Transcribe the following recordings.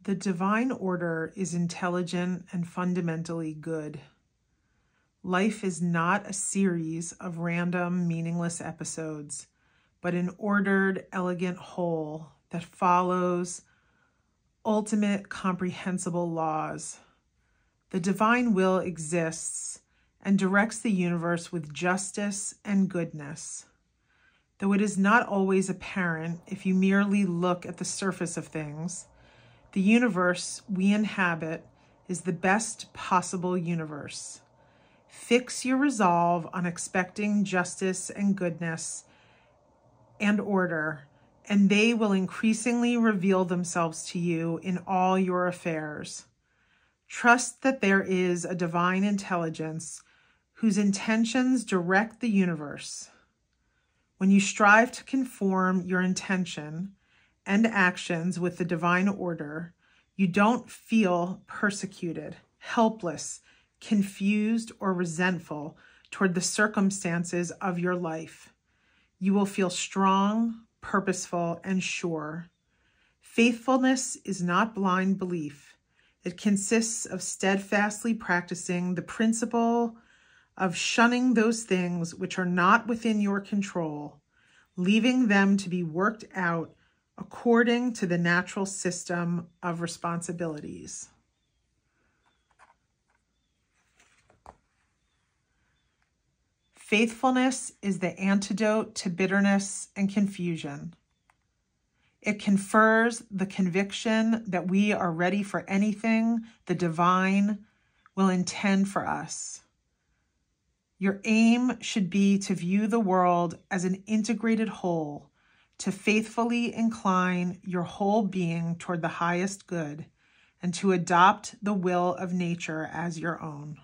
The divine order is intelligent and fundamentally good. Life is not a series of random, meaningless episodes, but an ordered, elegant whole that follows ultimate, comprehensible laws. The divine will exists and directs the universe with justice and goodness. Though it is not always apparent if you merely look at the surface of things, the universe we inhabit is the best possible universe. Fix your resolve on expecting justice and goodness and order, and they will increasingly reveal themselves to you in all your affairs. Trust that there is a divine intelligence whose intentions direct the universe. When you strive to conform your intention and actions with the divine order, you don't feel persecuted, helpless, confused, or resentful toward the circumstances of your life. You will feel strong, purposeful, and sure. Faithfulness is not blind belief. It consists of steadfastly practicing the principle of shunning those things which are not within your control, leaving them to be worked out according to the natural system of responsibilities. Faithfulness is the antidote to bitterness and confusion. It confers the conviction that we are ready for anything the divine will intend for us. Your aim should be to view the world as an integrated whole, to faithfully incline your whole being toward the highest good, and to adopt the will of nature as your own.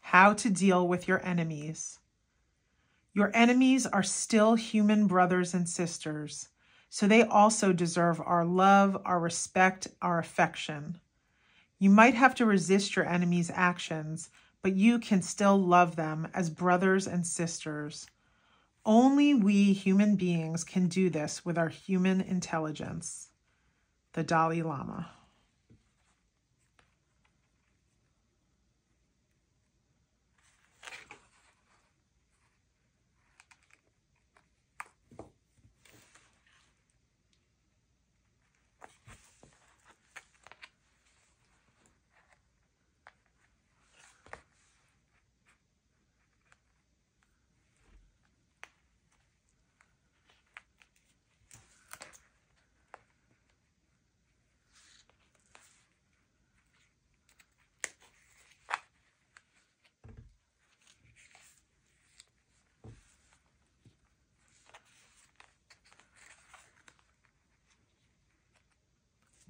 How to deal with your enemies. Your enemies are still human brothers and sisters, so they also deserve our love, our respect, our affection. You might have to resist your enemies' actions, but you can still love them as brothers and sisters. Only we human beings can do this with our human intelligence. The Dalai Lama.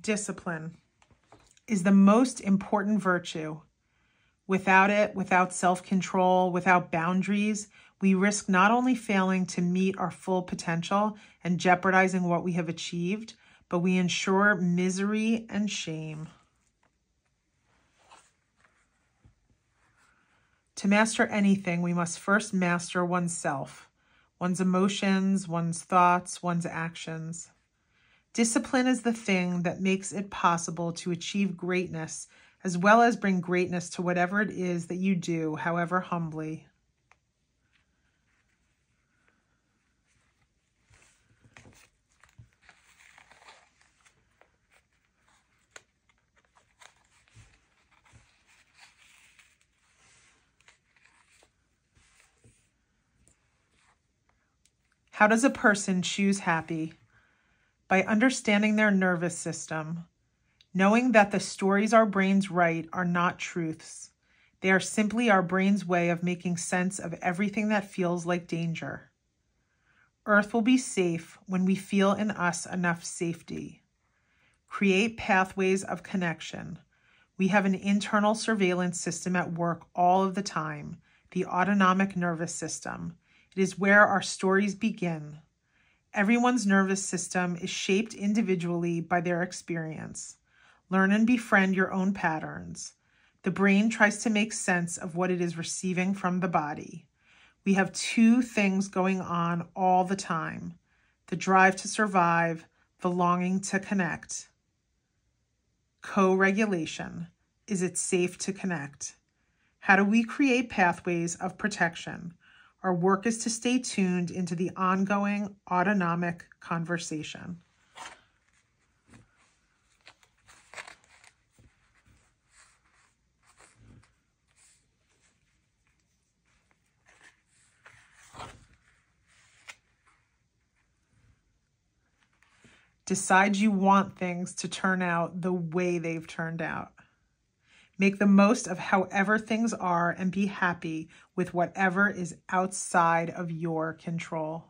Discipline is the most important virtue. Without it, without self-control, without boundaries, we risk not only failing to meet our full potential and jeopardizing what we have achieved, but we ensure misery and shame. To master anything, we must first master oneself, one's emotions, one's thoughts, one's actions. Discipline is the thing that makes it possible to achieve greatness, as well as bring greatness to whatever it is that you do, however humbly. How does a person choose happy? By understanding their nervous system, knowing that the stories our brains write are not truths. They are simply our brain's way of making sense of everything that feels like danger. Earth will be safe when we feel in us enough safety. Create pathways of connection. We have an internal surveillance system at work all of the time, the autonomic nervous system. It is where our stories begin. Everyone's nervous system is shaped individually by their experience. Learn and befriend your own patterns. The brain tries to make sense of what it is receiving from the body. We have two things going on all the time: the drive to survive, the longing to connect. Co-regulation. Is it safe to connect? How do we create pathways of protection? Our work is to stay tuned into the ongoing autonomic conversation. Decide you want things to turn out the way they've turned out. Make the most of however things are and be happy with whatever is outside of your control.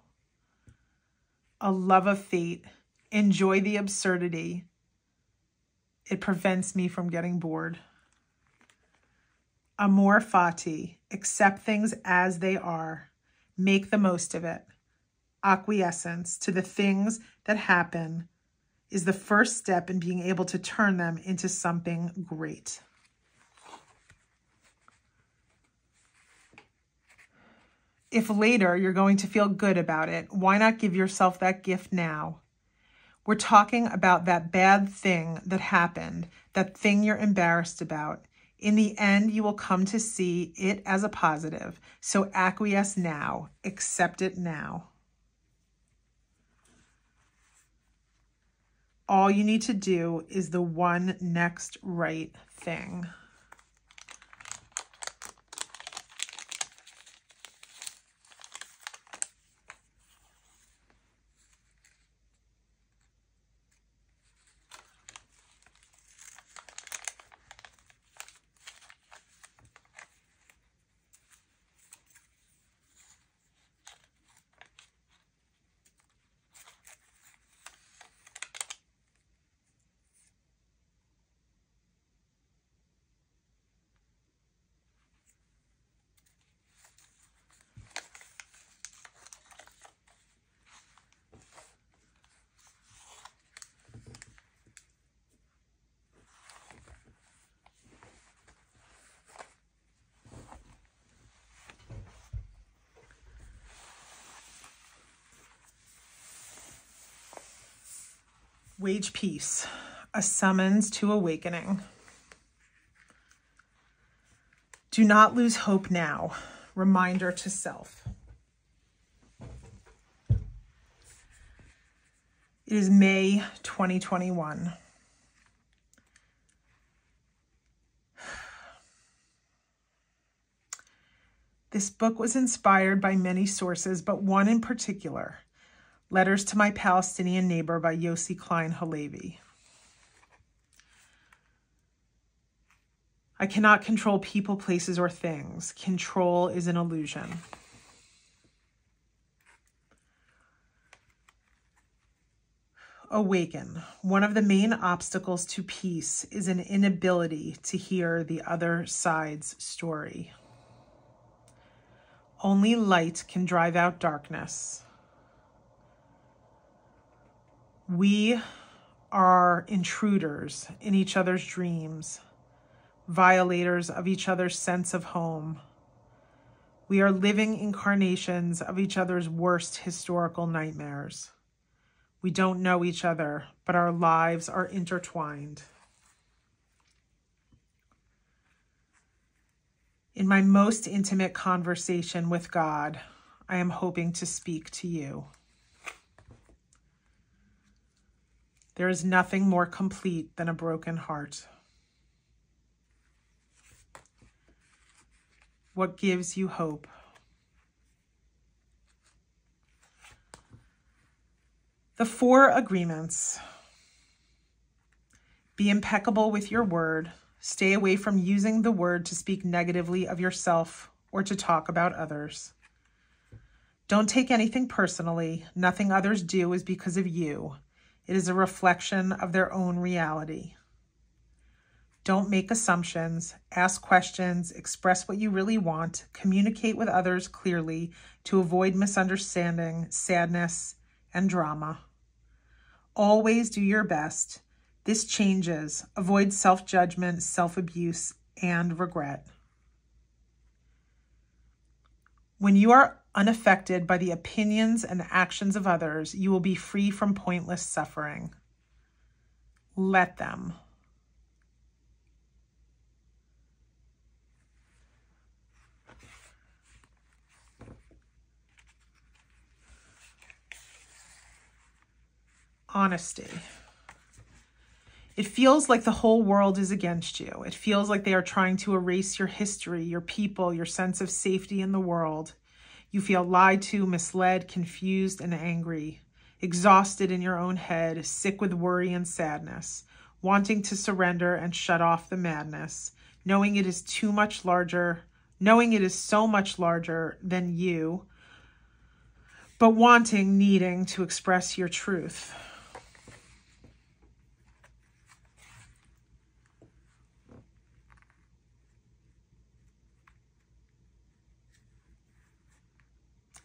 A love of fate. Enjoy the absurdity. It prevents me from getting bored. Amor fati. Accept things as they are. Make the most of it. Acquiescence to the things that happen is the first step in being able to turn them into something great. If later you're going to feel good about it, why not give yourself that gift now? We're talking about that bad thing that happened, that thing you're embarrassed about. In the end, you will come to see it as a positive. So acquiesce now. Accept it now. All you need to do is the one next right thing. Wage peace, a summons to awakening. Do not lose hope now. Reminder to self. It is May 2021. This book was inspired by many sources, but one in particular. Letters to My Palestinian Neighbor by Yossi Klein Halevi. I cannot control people, places, or things. Control is an illusion. Awaken. One of the main obstacles to peace is an inability to hear the other side's story. Only light can drive out darkness. We are intruders in each other's dreams, violators of each other's sense of home. We are living incarnations of each other's worst historical nightmares. We don't know each other, but our lives are intertwined. In my most intimate conversation with God, I am hoping to speak to you. There is nothing more complete than a broken heart. What gives you hope? The 4 agreements. Be impeccable with your word. Stay away from using the word to speak negatively of yourself or to talk about others. Don't take anything personally. Nothing others do is because of you. It is a reflection of their own reality. Don't make assumptions, ask questions, express what you really want, communicate with others clearly to avoid misunderstanding, sadness, and drama. Always do your best. This changes. Avoid self-judgment, self-abuse, and regret. When you are unaffected by the opinions and actions of others, you will be free from pointless suffering. Let them. Honesty. It feels like the whole world is against you. It feels like they are trying to erase your history, your people, your sense of safety in the world. You feel lied to, misled, confused, and angry, exhausted in your own head, sick with worry and sadness, wanting to surrender and shut off the madness, knowing it is so much larger than you, but needing to express your truth.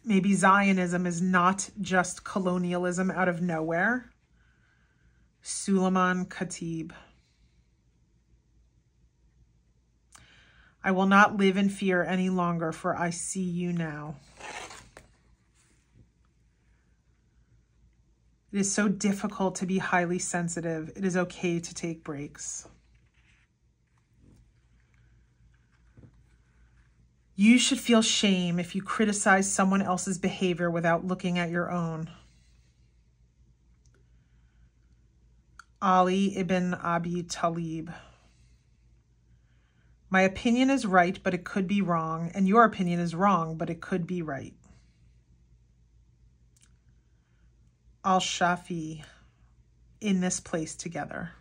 Maybe Zionism is not just colonialism out of nowhere. Suleiman Khatib. I will not live in fear any longer, for I see you now. It is so difficult to be highly sensitive. It is okay to take breaks. You should feel shame if you criticize someone else's behavior without looking at your own. Ali ibn Abi Talib. My opinion is right, but it could be wrong, and your opinion is wrong, but it could be right. Al-Shafi, in this place together.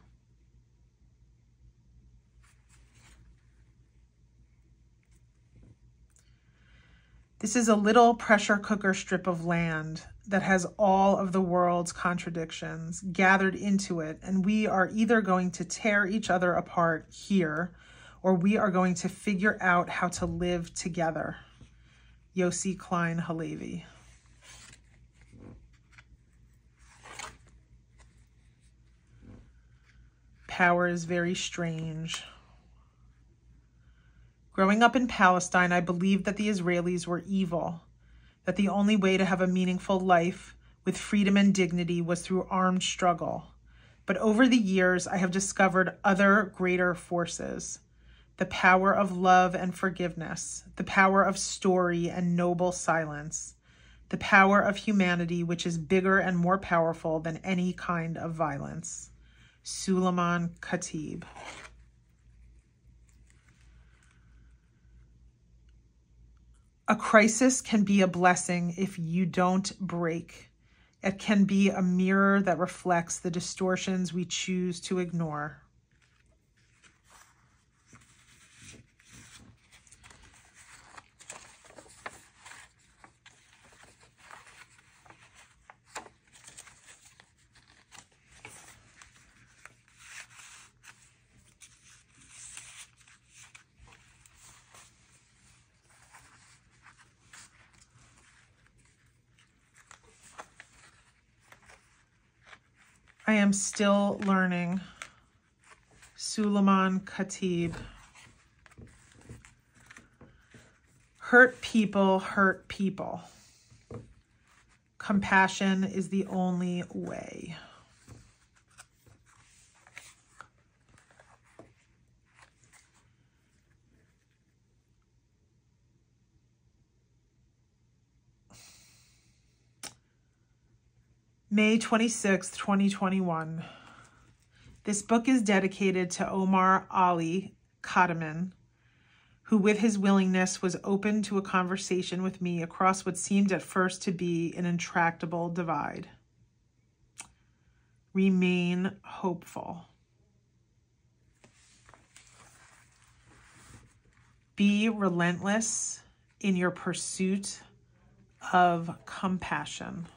This is a little pressure cooker strip of land that has all of the world's contradictions gathered into it, and we are either going to tear each other apart here, or we are going to figure out how to live together. Yossi Klein Halevi. Power is very strange. Growing up in Palestine, I believed that the Israelis were evil, that the only way to have a meaningful life with freedom and dignity was through armed struggle. But over the years, I have discovered other greater forces: the power of love and forgiveness, the power of story and noble silence, the power of humanity, which is bigger and more powerful than any kind of violence. Suleiman Khatib. A crisis can be a blessing if you don't break. It can be a mirror that reflects the distortions we choose to ignore. I am still learning. Suleiman Khatib. Hurt people hurt people. Compassion is the only way. May 26th, 2021. This book is dedicated to Omar Ali Kataman, who with his willingness was open to a conversation with me across what seemed at first to be an intractable divide. Remain hopeful. Be relentless in your pursuit of compassion.